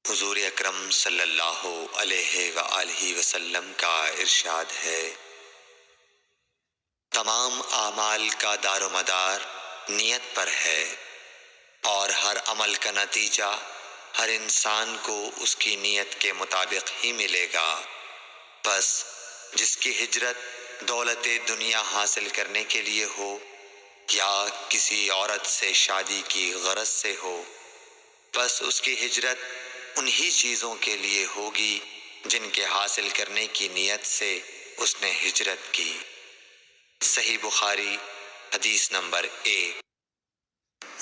حضور اکرم صلی اللہ علیہ وآلہ وسلم کا ارشاد ہے، تمام اعمال کا دار و مدار نیت پر ہے، اور ہر عمل کا نتیجہ ہر انسان کو اس کی نیت کے مطابق ہی ملے گا۔ بس جس کی ہجرت دولت دنیا حاصل کرنے کے لیے ہو یا کسی عورت سے شادی کی غرض سے ہو، بس اس کی ہجرت انہی چیزوں کے لیے ہوگی جن کے حاصل کرنے کی نیت سے اس نے ہجرت کی۔ صحیح بخاری حدیث نمبر 1۔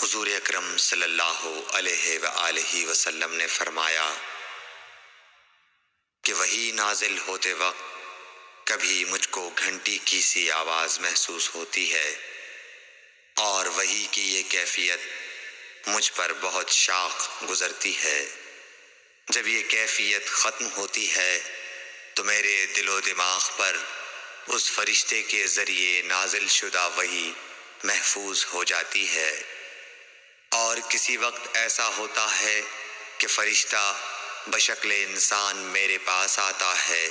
حضور اکرم صلی اللہ علیہ وآلہ وسلم نے فرمایا کہ وحی نازل ہوتے وقت کبھی مجھ کو گھنٹی کی سی آواز محسوس ہوتی ہے، اور وحی کی یہ کیفیت مجھ پر بہت شاق گزرتی ہے۔ جب یہ کیفیت ختم ہوتی ہے تو میرے دل و دماغ پر اس فرشتے کے ذریعے نازل شدہ وحی محفوظ ہو جاتی ہے، اور کسی وقت ایسا ہوتا ہے کہ فرشتہ بشکل انسان میرے پاس آتا ہے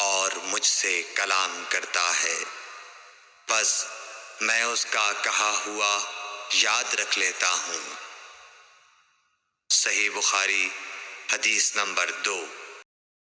اور مجھ سے کلام کرتا ہے، بس میں اس کا کہا ہوا یاد رکھ لیتا ہوں۔ صحیح بخاری حدیث نمبر 2۔